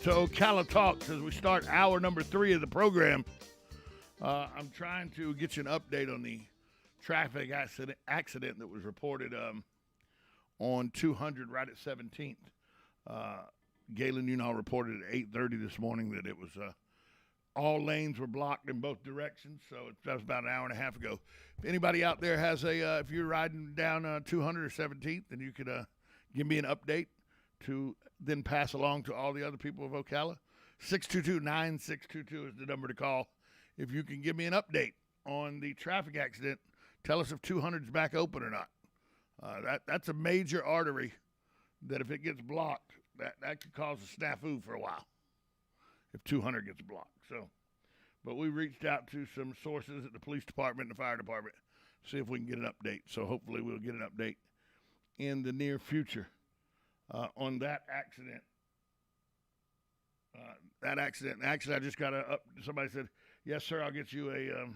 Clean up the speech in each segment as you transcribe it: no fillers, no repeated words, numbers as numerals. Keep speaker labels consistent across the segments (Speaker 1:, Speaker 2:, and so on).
Speaker 1: to Ocala Talks as we start hour number 3 of the program. I'm trying to get you an update on the traffic accident that was reported on 200 right at 17th. Galen Unal reported at 8:30 this morning that it was all lanes were blocked in both directions, so that was about an hour and a half ago. If anybody out there has if you're riding down 200 or 17th, then you could give me an update to then pass along to all the other people of Ocala. 622-9622 is the number to call. If you can give me an update on the traffic accident, tell us if 200 is back open or not. That's a major artery that if it gets blocked, that could cause a snafu for a while if 200 gets blocked. So, but we reached out to some sources at the police department and the fire department to see if we can get an update. So hopefully we'll get an update in the near future on that accident. Actually, I just got somebody said, yes, sir, I'll get you a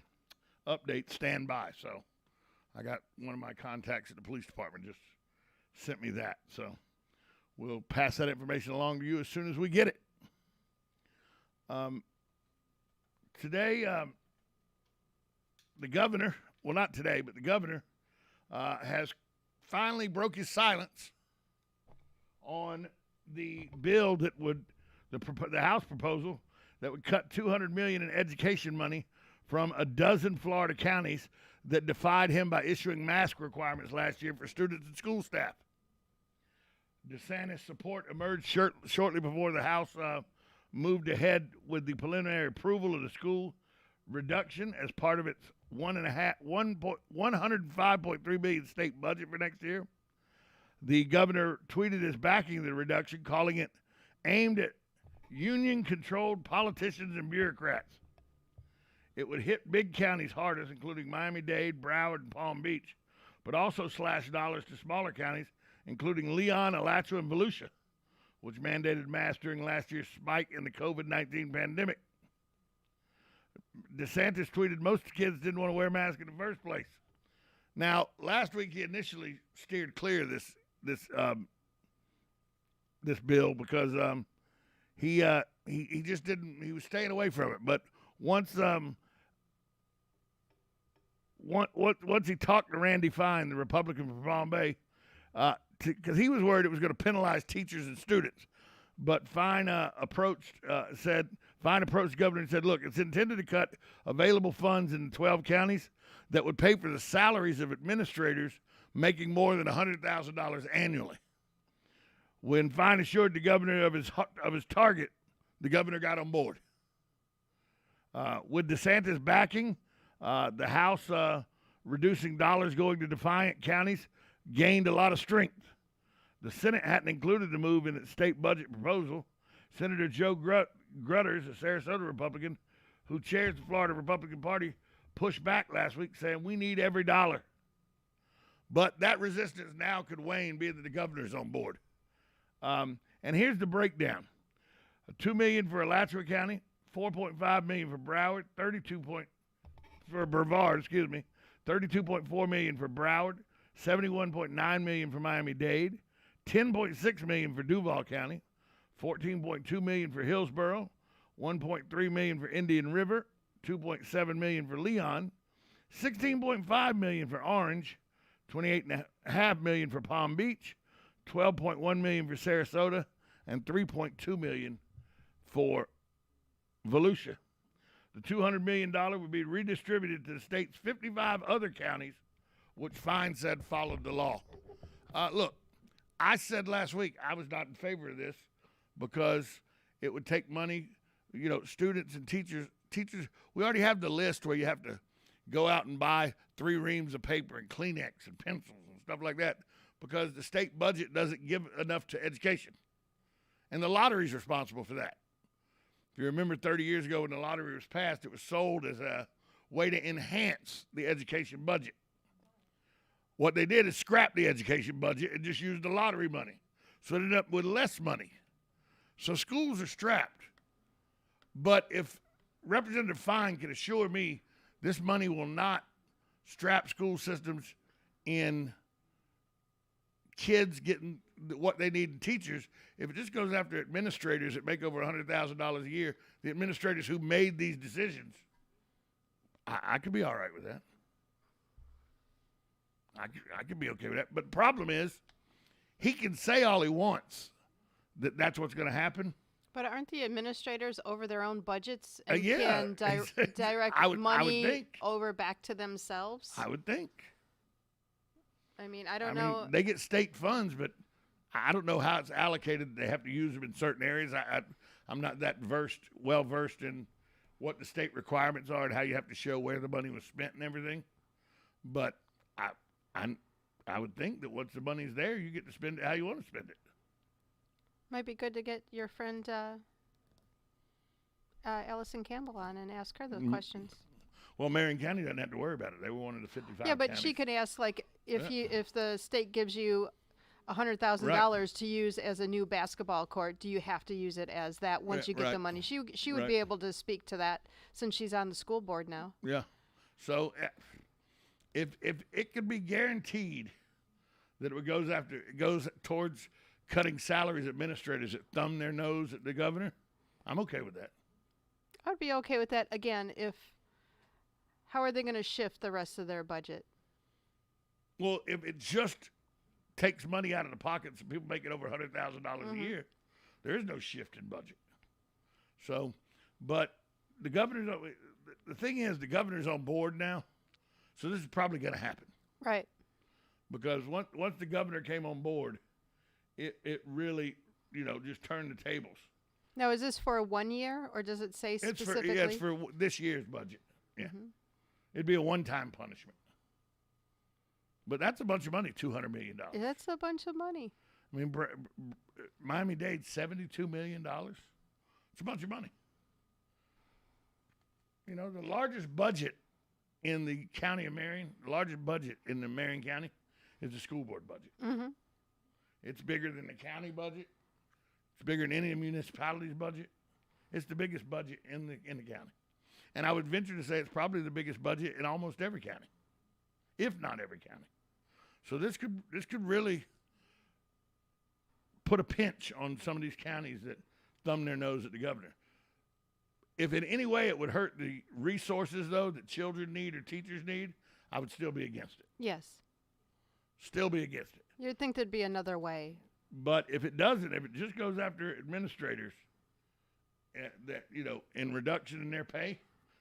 Speaker 1: update, stand by. So I got one of my contacts at the police department just sent me that. So we'll pass that information along to you as soon as we get it. Today, the governor, well, not today, but the governor has finally broke his silence on the bill that would, the House proposal that would cut $200 million in education money from a dozen Florida counties that defied him by issuing mask requirements last year for students and school staff. DeSantis' support emerged shortly before the House moved ahead with the preliminary approval of the school reduction as part of its $105.3 billion state budget for next year. The governor tweeted his backing of the reduction, calling it aimed at union-controlled politicians and bureaucrats. It would hit big counties hardest, including Miami-Dade, Broward, and Palm Beach, but also slash dollars to smaller counties, including Leon, Alachua, and Volusia, which mandated masks during last year's spike in the COVID-19 pandemic. DeSantis tweeted most kids didn't want to wear masks in the first place. Now, last week he initially steered clear of this bill because he just didn't. He was staying away from it. But once he talked to Randy Fine, the Republican from Palm Bay, because he was worried it was going to penalize teachers and students. But Fine approached the governor and said, look, it's intended to cut available funds in 12 counties that would pay for the salaries of administrators making more than $100,000 annually. When Fine assured the governor of his target, the governor got on board. With DeSantis backing, the House reducing dollars going to defiant counties gained a lot of strength. The Senate hadn't included the move in its state budget proposal. Senator Joe Grutters, a Sarasota Republican who chairs the Florida Republican Party, pushed back last week saying we need every dollar. But that resistance now could wane being that the governor's on board. And here's the breakdown. $2 million for Alachua County, $4.5 million for Broward, $32.4 million for Broward, $71.9 million for Miami-Dade, $10.6 million for Duval County, $14.2 million for Hillsborough, $1.3 million for Indian River, $2.7 million for Leon, $16.5 million for Orange, $28.5 million for Palm Beach, $12.1 million for Sarasota, and $3.2 million for Volusia. The $200 million would be redistributed to the state's 55 other counties, which Fine said followed the law. Look, I said last week I was not in favor of this because it would take money, students and teachers. We already have the list where you have to go out and buy 3 reams of paper and Kleenex and pencils and stuff like that because the state budget doesn't give enough to education. And the lottery's responsible for that. If you remember 30 years ago when the lottery was passed, it was sold as a way to enhance the education budget. What they did is scrap the education budget and just use the lottery money. So it ended up with less money. So schools are strapped. But if Representative Fine can assure me this money will not strap school systems in kids getting what they need in teachers. If it just goes after administrators that make over $100,000 a year, the administrators who made these decisions, I could be all right with that. I could be okay with that. But the problem is, he can say all he wants that that's what's going to happen.
Speaker 2: But aren't the administrators over their own budgets and
Speaker 1: Yeah.
Speaker 2: can direct
Speaker 1: I would
Speaker 2: money
Speaker 1: think.
Speaker 2: over back to themselves?
Speaker 1: I would think.
Speaker 2: I mean, I don't know.
Speaker 1: They get state funds, but I don't know how it's allocated. They have to use them in certain areas. I'm not that well versed in what the state requirements are and how you have to show where the money was spent and everything. But I would think that once the money's there, you get to spend it how you want to spend it.
Speaker 2: Might be good to get your friend Allison Campbell on and ask her those questions.
Speaker 1: Well, Marion County doesn't have to worry about it. They were one of the 55
Speaker 2: Yeah, but
Speaker 1: counties.
Speaker 2: she could ask, like, if the state gives you $100,000 to use as a new basketball court, do you have to use it as that once you get the money? She would be able to speak to that since she's on the school board now.
Speaker 1: Yeah. So if it could be guaranteed that it goes towards cutting salaries administrators that thumb their nose at the governor, I'm okay with that.
Speaker 2: I'd be okay with that again how are they going to shift the rest of their budget?
Speaker 1: Well, if it just takes money out of the pockets of people making over $100,000 a year, there is no shift in budget. So, but the thing is, the governor's on board now, so this is probably going to happen.
Speaker 2: Right.
Speaker 1: Because once the governor came on board, it really, just turned the tables.
Speaker 2: Now, is this for 1 year, or does it say specifically?
Speaker 1: It's for this year's budget. Yeah. Mm-hmm. It'd be a one-time punishment. But that's a bunch of money, $200 million.
Speaker 2: That's a bunch of money.
Speaker 1: I mean, Miami-Dade, $72 million. It's a bunch of money. The largest budget in the county of Marion, the largest budget in the Marion County is the school board budget. Mm-hmm. It's bigger than the county budget. It's bigger than any municipality's budget. It's the biggest budget in the county. And I would venture to say it's probably the biggest budget in almost every county, if not every county. So this could really put a pinch on some of these counties that thumb their nose at the governor. If in any way it would hurt the resources, though, that children need or teachers need, I would still be against it.
Speaker 2: Yes.
Speaker 1: Still be against it.
Speaker 2: You'd think there'd be another way.
Speaker 1: But if it doesn't, if it just goes after administrators that, in reduction in their pay,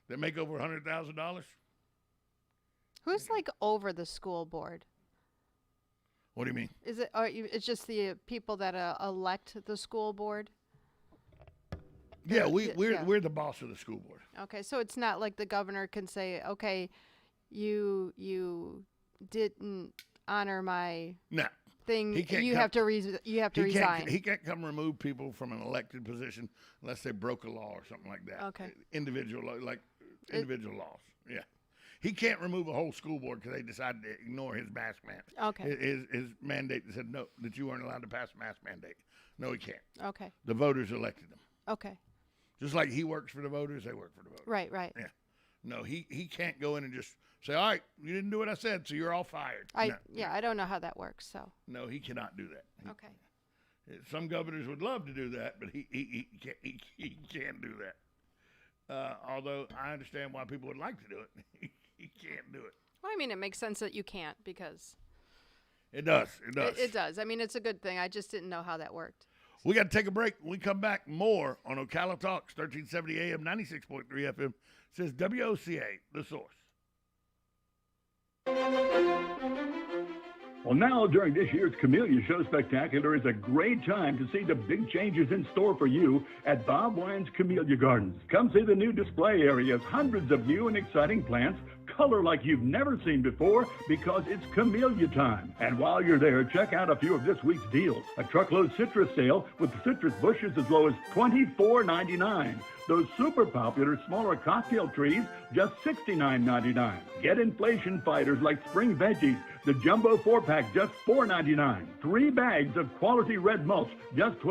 Speaker 1: that make over $100,000.
Speaker 2: Who's over the school board?
Speaker 1: What do you mean?
Speaker 2: Is it? It's just the people that elect the school board?
Speaker 1: Yeah, we're the boss of the school board.
Speaker 2: Okay, so it's not like the governor can say, okay, you didn't honor my thing. You have to resign.
Speaker 1: He can't come remove people from an elected position unless they broke a law or something like that.
Speaker 2: Okay.
Speaker 1: Individual laws. Yeah. He can't remove a whole school board because they decided to ignore his mask mandate.
Speaker 2: Okay.
Speaker 1: His mandate that said no, that you weren't allowed to pass a mask mandate. No, he can't.
Speaker 2: Okay.
Speaker 1: The voters elected him.
Speaker 2: Okay.
Speaker 1: Just like he works for the voters, they work for the voters.
Speaker 2: Right.
Speaker 1: Yeah. No, he can't go in and just say, all right, you didn't do what I said, so you're all fired.
Speaker 2: I don't know how that works. So.
Speaker 1: No, he cannot do that.
Speaker 2: Okay.
Speaker 1: Some governors would love to do that, but he can't do that. Although I understand why people would like to do it, he can't do it.
Speaker 2: Well, I mean, it makes sense that you can't because.
Speaker 1: It does.
Speaker 2: It does. I mean, it's a good thing. I just didn't know how that worked.
Speaker 1: We got to take a break. When we come back, more on Ocala Talks, 1370 AM, 96.3 FM. It says WOCA, the source.
Speaker 3: Well, now, during this year's Camellia Show Spectacular is a great time to see the big changes in store for you at Bob Wine's Camellia Gardens. Come see the new display areas, hundreds of new and exciting plants, color like you've never seen before because it's Camellia time. And while you're there, check out a few of this week's deals. A truckload citrus sale with citrus bushes as low as $24.99. Those super popular smaller cocktail trees, just $69.99. Get inflation fighters like spring veggies, the jumbo 4-pack, just $4.99. 3 bags of quality red mulch, just